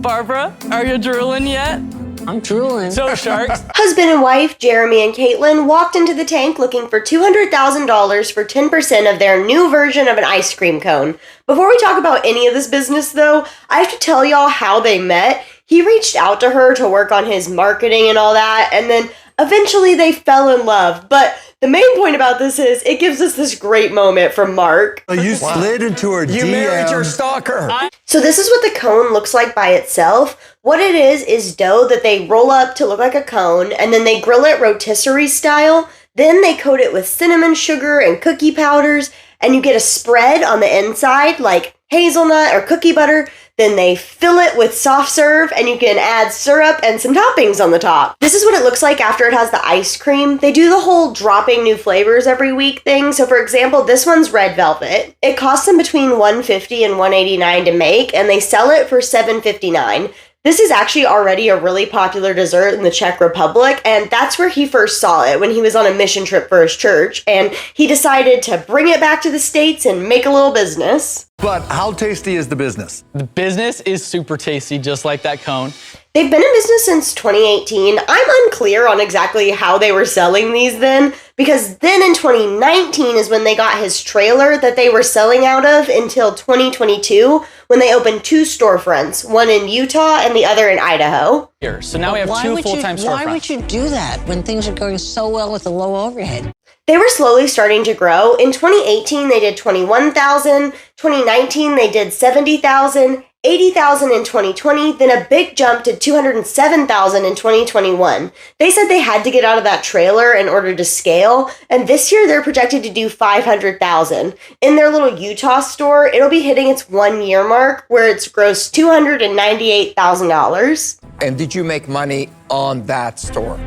Barbara, are you drooling yet? I'm drooling. So, sharks. Husband and wife, Jeremy and Caitlin, walked into the tank looking for $200,000 for 10% of their new version of an ice cream cone. Before we talk about any of this business, though, I have to tell y'all how they met. He reached out to her to work on his marketing and all that, and then eventually they fell in love. But the main point about this is it gives us this great moment from Mark. Oh, you slid into her DM. You married your stalker. So this is what the cone looks like by itself. What it is dough that they roll up to look like a cone, and then they grill it rotisserie style. Then they coat it with cinnamon sugar and cookie powders, and you get a spread on the inside like hazelnut or cookie butter. Then they fill it with soft serve, and you can add syrup and some toppings on the top. This is what it looks like after it has the ice cream. They do the whole dropping new flavors every week thing. So for example, this one's red velvet. It costs them between $150 and $189 to make, and they sell it for $7.59. This is actually already a really popular dessert in the Czech Republic, and that's where he first saw it when he was on a mission trip for his church, and he decided to bring it back to the States and make a little business. But how tasty is the business? The business is super tasty, just like that cone. They've been in business since 2018. I'm unclear on exactly how they were selling these then, because then in 2019 is when they got his trailer that they were selling out of until 2022, when they opened two storefronts, one in Utah and the other in Idaho. Here, so now we have two full-time storefronts. Why would you do that when things are going so well with the low overhead? They were slowly starting to grow. In 2018, they did 21,000. 2019, they did 70,000. 80,000 in 2020, then a big jump to 207,000 in 2021. They said they had to get out of that trailer in order to scale, and this year they're projected to do 500,000. In their little Utah store, it'll be hitting its 1 year mark where it's grossed $298,000. And did you make money on that store?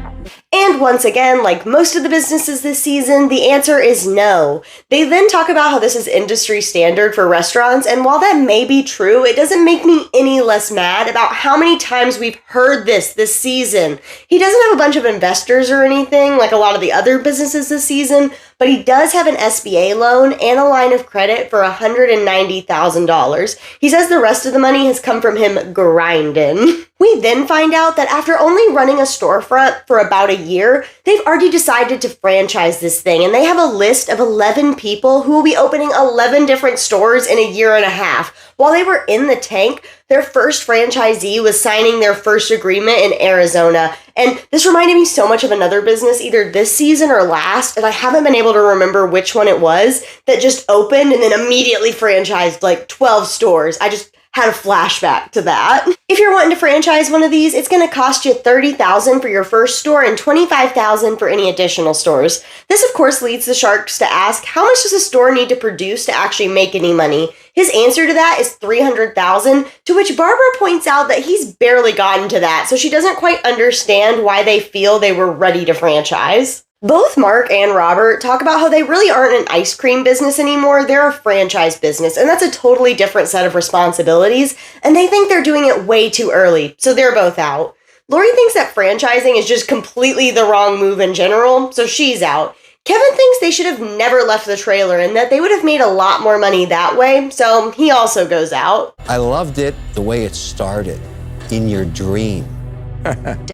And once again, like most of the businesses this season, the answer is no. They then talk about how this is industry standard for restaurants, and while that may be true, it doesn't make me any less mad about how many times we've heard this season. He doesn't have a bunch of investors or anything like a lot of the other businesses this season, but he does have an SBA loan and a line of credit for $190,000. He says the rest of the money has come from him grinding. We then find out that after only running a storefront for about a year, they've already decided to franchise this thing, and they have a list of 11 people who will be opening 11 different stores in a year and a half. While they were in the tank, their first franchisee was signing their first agreement in Arizona. And this reminded me so much of another business, either this season or last, and I haven't been able to remember which one it was, that just opened and then immediately franchised like 12 stores. I just had a flashback to that. If you're wanting to franchise one of these, it's going to cost you $30,000 for your first store and $25,000 for any additional stores. This, of course, leads the sharks to ask, how much does a store need to produce to actually make any money? His answer to that is $300,000, to which Barbara points out that he's barely gotten to that, so she doesn't quite understand why they feel they were ready to franchise. Both Mark and Robert talk about how they really aren't an ice cream business anymore, they're a franchise business, and that's a totally different set of responsibilities, and they think they're doing it way too early, so they're both out. Lori thinks that franchising is just completely the wrong move in general, so she's out. Kevin thinks they should have never left the trailer and that they would have made a lot more money that way, so he also goes out. I loved it the way it started, in your dream.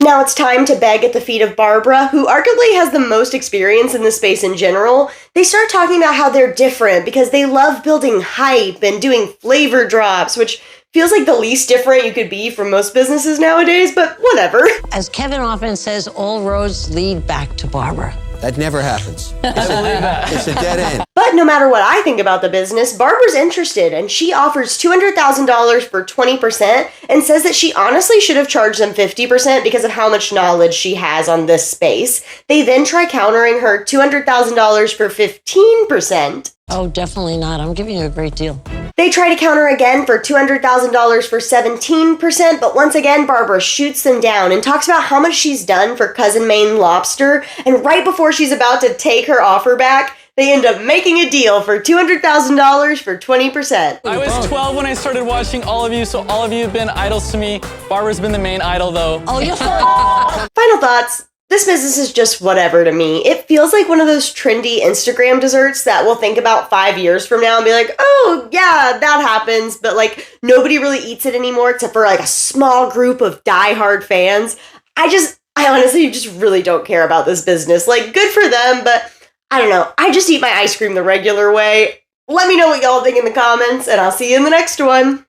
Now it's time to beg at the feet of Barbara, who arguably has the most experience in this space in general. They start talking about how they're different because they love building hype and doing flavor drops, which feels like the least different you could be from most businesses nowadays, but whatever. As Kevin often says, all roads lead back to Barbara. That never happens. It's a dead end. But no matter what I think about the business, Barbara's interested, and she offers $200,000 for 20% and says that she honestly should have charged them 50% because of how much knowledge she has on this space. They then try countering her $200,000 for 15%. Oh, definitely not. I'm giving you a great deal. They try to counter again for $200,000 for 17%, but once again, Barbara shoots them down and talks about how much she's done for Cousin Maine Lobster, and right before she's about to take her offer back, they end up making a deal for $200,000 for 20%. I was 12 when I started watching all of you, so all of you have been idols to me. Barbara's been the main idol, though. Oh, you're Final thoughts. This business is just whatever to me. It feels like one of those trendy Instagram desserts that we'll think about 5 years from now and be like, oh, yeah, that happens. But like nobody really eats it anymore except for like a small group of diehard fans. I honestly just really don't care about this business. Like, good for them, but I don't know. I just eat my ice cream the regular way. Let me know what y'all think in the comments, and I'll see you in the next one.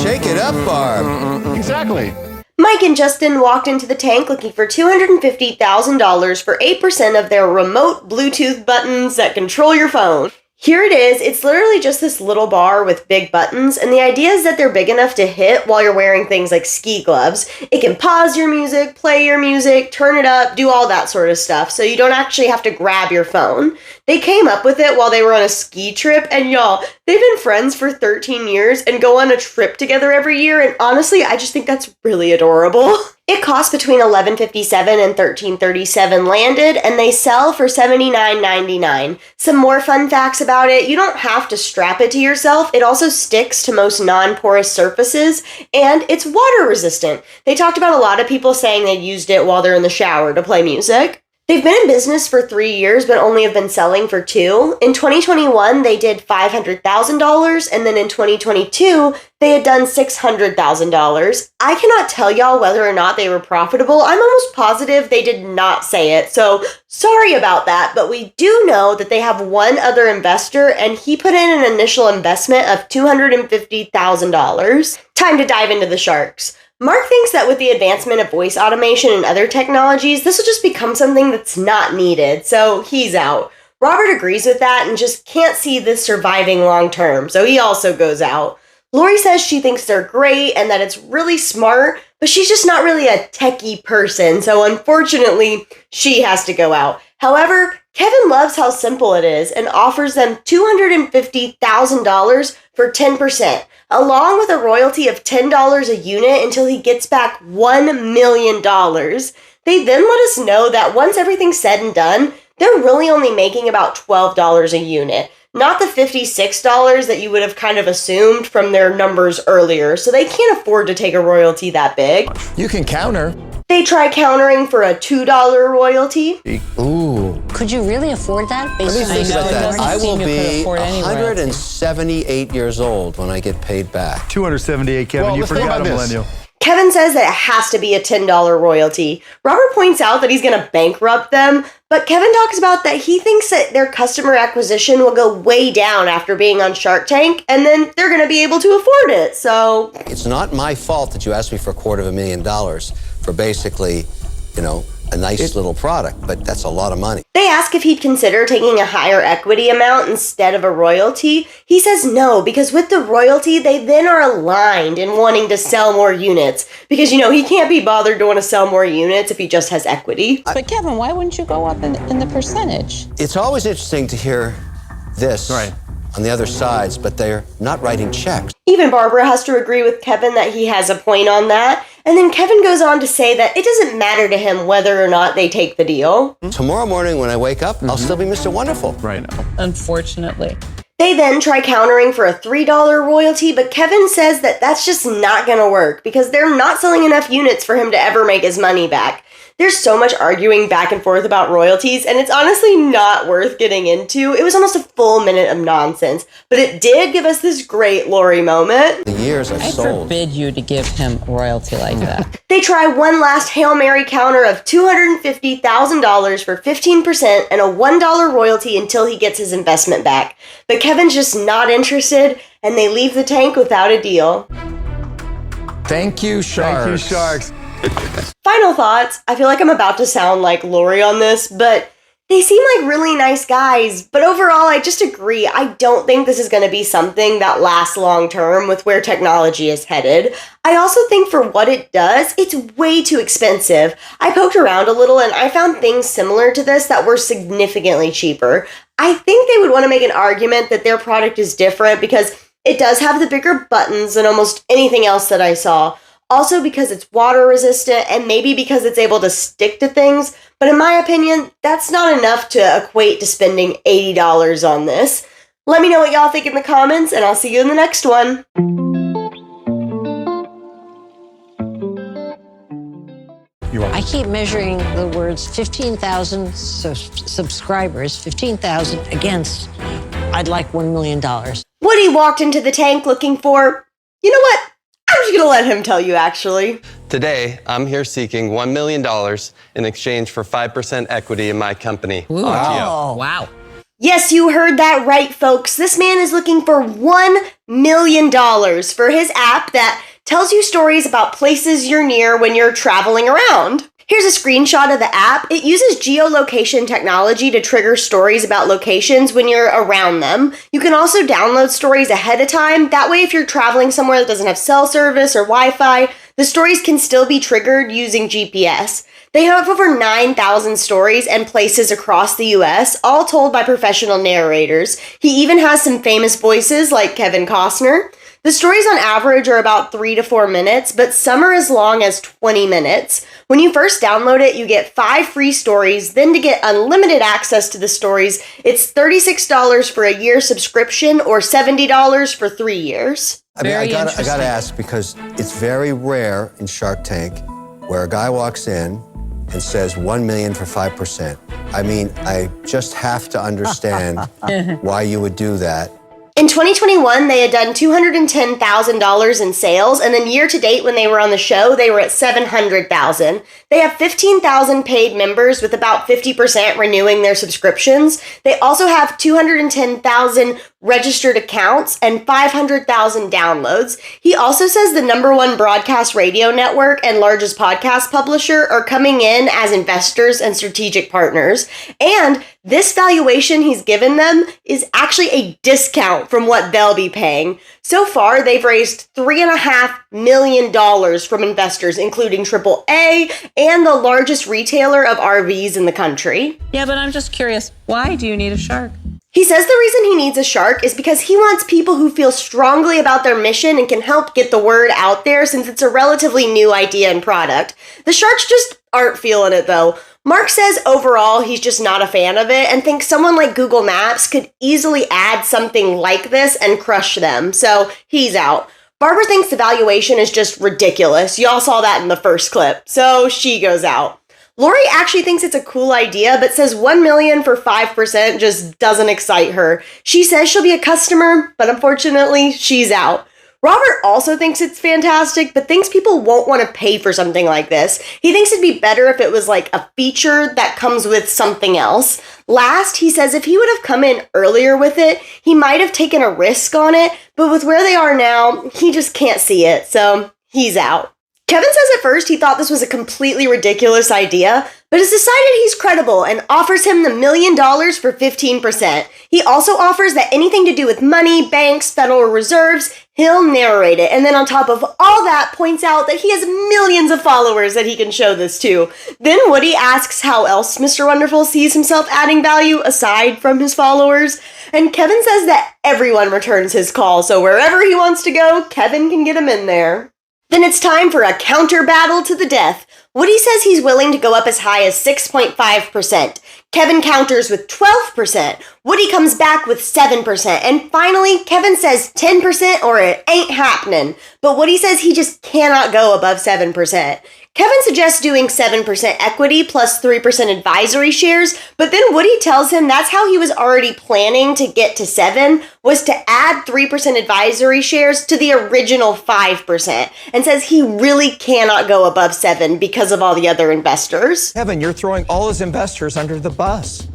Shake it up, Barb. Exactly. Mike and Justin walked into the tank looking for $250,000 for 8% of their remote Bluetooth buttons that control your phone. Here it is. It's literally just this little bar with big buttons, and the idea is that they're big enough to hit while you're wearing things like ski gloves. It can pause your music, play your music, turn it up, do all that sort of stuff, so you don't actually have to grab your phone. They came up with it while they were on a ski trip, and y'all, they've been friends for 13 years and go on a trip together every year, and honestly, I just think that's really adorable. It costs between $11.57 and $13.37 landed, and they sell for $79.99. Some more fun facts about it: you don't have to strap it to yourself. It also sticks to most non-porous surfaces, and it's water resistant. They talked about a lot of people saying they used it while they're in the shower to play music. They've been in business for 3 years, but only have been selling for 2. In 2021, they did $500,000, and then in 2022, they had done $600,000. I cannot tell y'all whether or not they were profitable. I'm almost positive they did not say it, so sorry about that, but we do know that they have one other investor, and he put in an initial investment of $250,000. Time to dive into the sharks. Mark thinks that with the advancement of voice automation and other technologies, this will just become something that's not needed, so he's out. Robert agrees with that and just can't see this surviving long term, so he also goes out. Lori says she thinks they're great and that it's really smart, but she's just not really a techie person, so unfortunately, she has to go out. However, Kevin loves how simple it is and offers them $250,000 for 10%. Along with a royalty of $10 a unit until he gets back $1 million. They then let us know that once everything's said and done, they're really only making about $12 a unit, not the $56 that you would have kind of assumed from their numbers earlier, so they can't afford to take a royalty that big. You can counter. They try countering for a $2 royalty. Ooh. Could you really afford that? Let me think about that. I will be any 178 years old when I get paid back. 278, Kevin. Well, You let's think forgot a about this. millennial. Kevin says that it has to be a $10 royalty. Robert points out that he's going to bankrupt them, but Kevin talks about that he thinks that their customer acquisition will go way down after being on Shark Tank, and then they're going to be able to afford it, so... It's not my fault that you asked me for $250,000 for basically, a nice little product, but that's a lot of money. They ask if he'd consider taking a higher equity amount instead of a royalty. He says no, because with the royalty, they then are aligned in wanting to sell more units. Because, he can't be bothered to want to sell more units if he just has equity. But Kevin, why wouldn't you go up in the percentage? It's always interesting to hear this Right. on the other sides, but they're not writing checks. Even Barbara has to agree with Kevin that he has a point on that. And then Kevin goes on to say that it doesn't matter to him whether or not they take the deal. Tomorrow morning when I wake up, I'll still be Mr. Wonderful. Right now. Unfortunately. They then try countering for a $3 royalty, but Kevin says that that's just not going to work because they're not selling enough units for him to ever make his money back. There's so much arguing back and forth about royalties, and it's honestly not worth getting into. It was almost a full minute of nonsense, but it did give us this great Lori moment. The years I've I sold. forbid you to give him royalty like that. They try one last Hail Mary counter of $250,000 for 15% and a $1 royalty until he gets his investment back. But Kevin's just not interested, and they leave the tank without a deal. Thank you, Sharks. Thank you, Sharks. Final thoughts. I feel like I'm about to sound like Lori on this, but they seem like really nice guys. But overall, I just agree. I don't think this is going to be something that lasts long term with where technology is headed. I also think for what it does, it's way too expensive. I poked around a little and I found things similar to this that were significantly cheaper. I think they would want to make an argument that their product is different because it does have the bigger buttons than almost anything else that I saw. Also because it's water resistant and maybe because it's able to stick to things. But in my opinion, that's not enough to equate to spending $80 on this. Let me know what y'all think in the comments and I'll see you in the next one. You are. I keep measuring the words 15,000 subscribers, 15,000 against, I'd like $1 million. Woody walked into the tank looking for, you know what? I'm just gonna let him tell you actually. Today, I'm here seeking $1 million in exchange for 5% equity in my company, Autio. Wow. Yes, you heard that right, folks. This man is looking for $1 million for his app that tells you stories about places you're near when you're traveling around. Here's a screenshot of the app. It uses geolocation technology to trigger stories about locations when you're around them. You can also download stories ahead of time. That way, if you're traveling somewhere that doesn't have cell service or Wi-Fi, the stories can still be triggered using GPS. They have over 9,000 stories and places across the US, all told by professional narrators. He even has some famous voices like Kevin Costner. The stories on average are about 3 to 4 minutes, but some are as long as 20 minutes. When you first download it, you get 5 free stories. Then to get unlimited access to the stories, it's $36 for a year subscription or $70 for 3 years. I gotta ask, because it's very rare in Shark Tank where a guy walks in and says 1 million for 5%. I mean, I just have to understand why you would do that. In 2021, they had done $210,000 in sales, and then year to date when they were on the show, they were at $700,000. They have 15,000 paid members with about 50% renewing their subscriptions. They also have 210,000 registered accounts and 500,000 downloads. He also says the #1 broadcast radio network and largest podcast publisher are coming in as investors and strategic partners. And this valuation he's given them is actually a discount from what they'll be paying. So far, they've raised $3.5 million from investors, including AAA and the largest retailer of RVs in the country. Yeah, but I'm just curious, why do you need a shark? He says the reason he needs a shark is because he wants people who feel strongly about their mission and can help get the word out there since it's a relatively new idea and product. The sharks just aren't feeling it though. Mark says overall he's just not a fan of it and thinks someone like Google Maps could easily add something like this and crush them, so he's out. Barbara thinks the valuation is just ridiculous. Y'all saw that in the first clip, so she goes out. Lori actually thinks it's a cool idea, but says $1 million for 5% just doesn't excite her. She says she'll be a customer, but unfortunately, she's out. Robert also thinks it's fantastic, but thinks people won't want to pay for something like this. He thinks it'd be better if it was like a feature that comes with something else. Last, he says if he would have come in earlier with it, he might have taken a risk on it, but with where they are now, he just can't see it, so he's out. Kevin says at first he thought this was a completely ridiculous idea, but has decided he's credible and offers him the $1 million for 15%. He also offers that anything to do with money, banks, Federal Reserves, he'll narrate it. And then on top of all that, points out that he has millions of followers that he can show this to. Then Woody asks how else Mr. Wonderful sees himself adding value aside from his followers. And Kevin says that everyone returns his call, so wherever he wants to go, Kevin can get him in there. Then it's time for a counter battle to the death. Woody says he's willing to go up as high as 6.5%. Kevin counters with 12%. Woody comes back with 7%. And finally, Kevin says 10% or it ain't happening. But Woody says he just cannot go above 7%. Kevin suggests doing 7% equity plus 3% advisory shares, but then Woody tells him that's how he was already planning to get to 7, was to add 3% advisory shares to the original 5%, and says he really cannot go above 7 because of all the other investors. Kevin, you're throwing all his investors under the bus.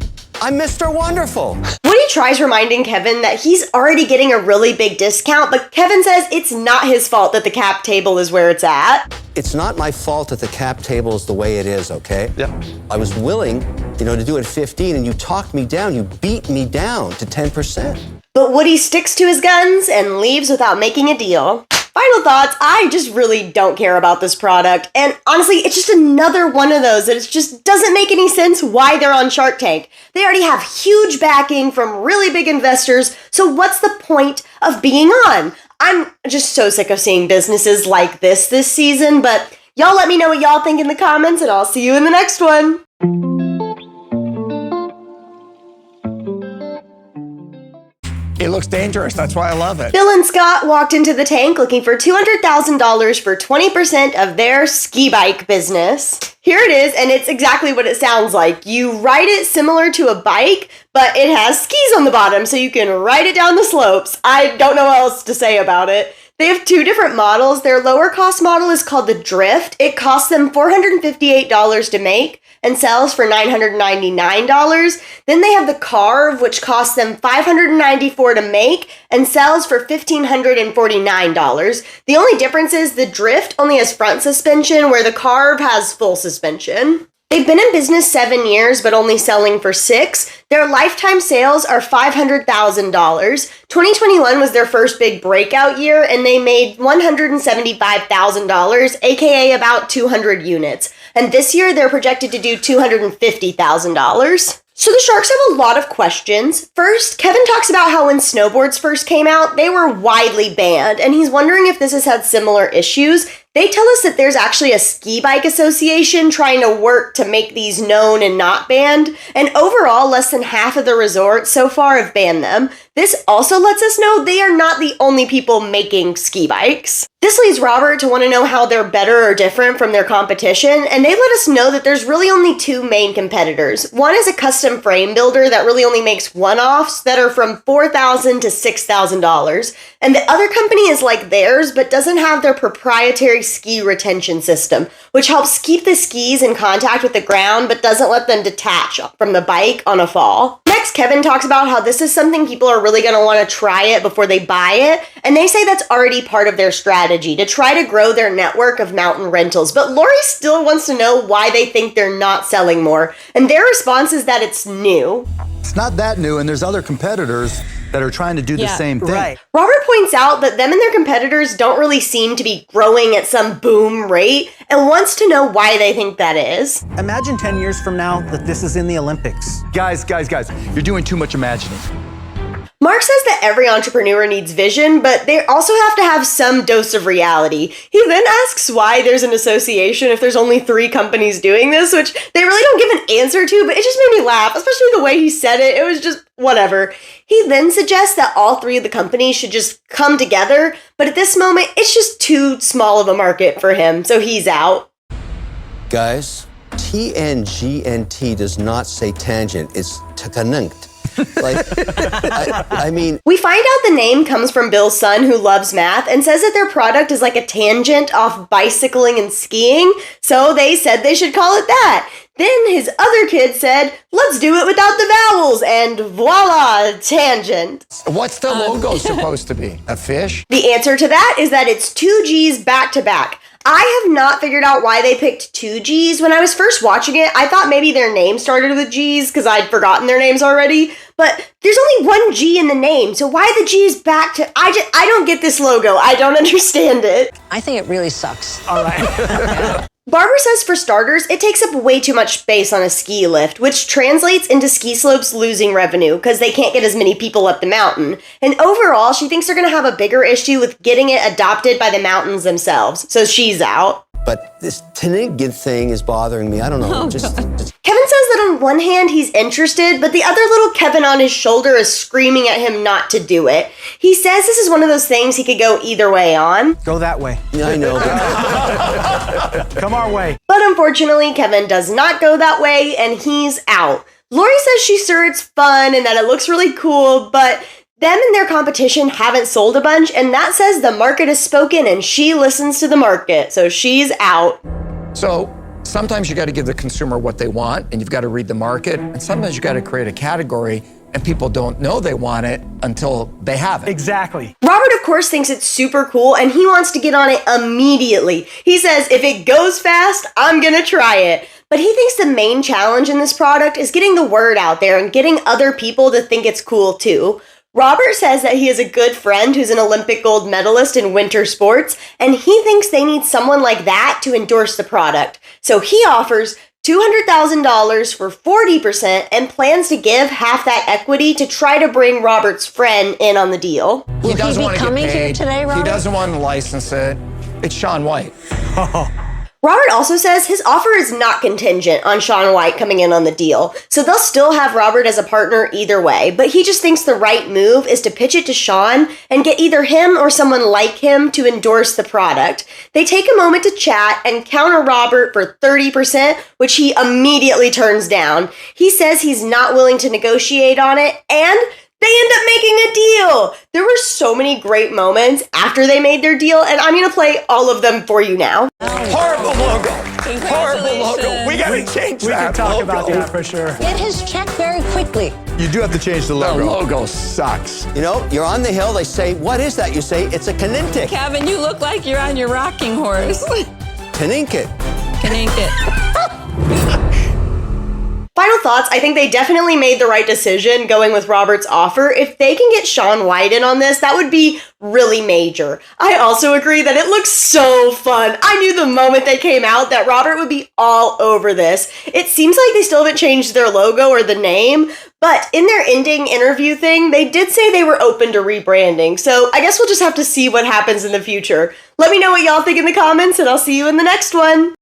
I'm Mr. Wonderful. Woody tries reminding Kevin that he's already getting a really big discount, but Kevin says it's not his fault that the cap table is where it's at. It's not my fault that the cap table is the way it is, okay? Yeah. I was willing, to do it 15, and you talked me down. You beat me down to 10%. But Woody sticks to his guns and leaves without making a deal. Final thoughts, I just really don't care about this product. And honestly, it's just another one of those that it just doesn't make any sense why they're on Shark Tank. They already have huge backing from really big investors, so what's the point of being on? I'm just so sick of seeing businesses like this season, but y'all let me know what y'all think in the comments, and I'll see you in the next one. It looks dangerous. That's why I love it. Bill and Scott walked into the tank looking for $200,000 for 20% of their ski bike business. Here it is, and it's exactly what it sounds like. You ride it similar to a bike, but it has skis on the bottom, so you can ride it down the slopes. I don't know what else to say about it. They have two different models. Their lower cost model is called the Drift. It costs them $458 to make and sells for $999. Then they have the Carve, which costs them $594 to make and sells for $1,549. The only difference is the Drift only has front suspension, where the Carve has full suspension. They've been in business 7 years, but only selling for 6. Their lifetime sales are $500,000. 2021 was their first big breakout year, and they made $175,000, aka about 200 units. And this year, they're projected to do $250,000. So the Sharks have a lot of questions. First, Kevin talks about how when snowboards first came out, they were widely banned, and he's wondering if this has had similar issues. They tell us that there's actually a ski bike association trying to work to make these known and not banned, and overall, less than half of the resorts so far have banned them. This also lets us know they are not the only people making ski bikes. This leads Robert to want to know how they're better or different from their competition, and they let us know that there's really only two main competitors. One is a custom frame builder that really only makes one-offs that are from $4,000 to $6,000, and the other company is like theirs but doesn't have their proprietary ski retention system, which helps keep the skis in contact with the ground but doesn't let them detach from the bike on a fall. Next, Kevin talks about how this is something people are really going to want to try it before they buy it, and they say that's already part of their strategy to try to grow their network of mountain rentals. But Lori still wants to know why they think they're not selling more, and their response is that it's new. It's not that new, and there's other competitors that are trying to do the same thing. Right. Robert points out that them and their competitors don't really seem to be growing at some boom rate, and wants to know why they think that is. Imagine 10 years from now that this is in the Olympics. Guys, you're doing too much imagining. Mark says that every entrepreneur needs vision, but they also have to have some dose of reality. He then asks why there's an association if there's only 3 companies doing this, which they really don't give an answer to, but it just made me laugh, especially the way he said it. It was just whatever. He then suggests that all 3 of the companies should just come together, but at this moment, it's just too small of a market for him, so he's out. Guys, Tngnt does not say tangent, it's Tngnt. I mean... We find out the name comes from Bill's son, who loves math, and says that their product is like a tangent off bicycling and skiing, so they said they should call it that. Then his other kid said, let's do it without the vowels, and voila, tangent. What's the logo supposed to be? A fish? The answer to that is that it's 2 G's back to back. I have not figured out why they picked 2 G's. When I was first watching it, I thought maybe their name started with G's because I'd forgotten their names already. But there's only 1 G in the name, so why the G is back to... I don't get this logo. I don't understand it. I think it really sucks. All right. Barber says for starters, it takes up way too much space on a ski lift, which translates into ski slopes losing revenue because they can't get as many people up the mountain. And overall, she thinks they're going to have a bigger issue with getting it adopted by the mountains themselves, so she's out. But this Tngnt thing is bothering me. I don't know. Kevin says that on one hand he's interested, but the other little Kevin on his shoulder is screaming at him not to do it. He says this is one of those things he could go either way on. Go that way. Yeah, I know. Come our way. But unfortunately, Kevin does not go that way, and he's out. Lori says she's sure it's fun and that it looks really cool, but them and their competition haven't sold a bunch, and that says the market has spoken and she listens to the market, so she's out. So sometimes you got to give the consumer what they want, and you've got to read the market, and sometimes you got to create a category, and people don't know they want it until they have it. Exactly. Robert, of course, thinks it's super cool, and he wants to get on it immediately. He says, if it goes fast, I'm gonna try it. But he thinks the main challenge in this product is getting the word out there and getting other people to think it's cool too. Robert says that he has a good friend who's an Olympic gold medalist in winter sports, and he thinks they need someone like that to endorse the product. So he offers $200,000 for 40% and plans to give half that equity to try to bring Robert's friend in on the deal. He doesn't want to get coming paid. here today, Robert? He doesn't want to license it. It's Shaun White. Robert also says his offer is not contingent on Shaun White coming in on the deal, so they'll still have Robert as a partner either way, but he just thinks the right move is to pitch it to Shaun and get either him or someone like him to endorse the product. They take a moment to chat and counter Robert for 30%, which he immediately turns down. He says he's not willing to negotiate on it, and they end up making a deal. There were so many great moments after they made their deal, and I'm going to play all of them for you now. Horrible logo. Horrible logo. We got to change that. We can talk logo. about that for sure. Get his check very quickly. You do have to change the The logo. logo sucks. You know, you're on the hill, they say, what is that? You say, it's a Tngnt. Kevin, you look like you're on your rocking horse. Tngnt. Final thoughts, I think they definitely made the right decision going with Robert's offer. If they can get Shaun White in on this, that would be really major. I also agree that it looks so fun. I knew the moment they came out that Robert would be all over this. It seems like they still haven't changed their logo or the name, but in their ending interview thing, they did say they were open to rebranding. So I guess we'll just have to see what happens in the future. Let me know what y'all think in the comments, and I'll see you in the next one.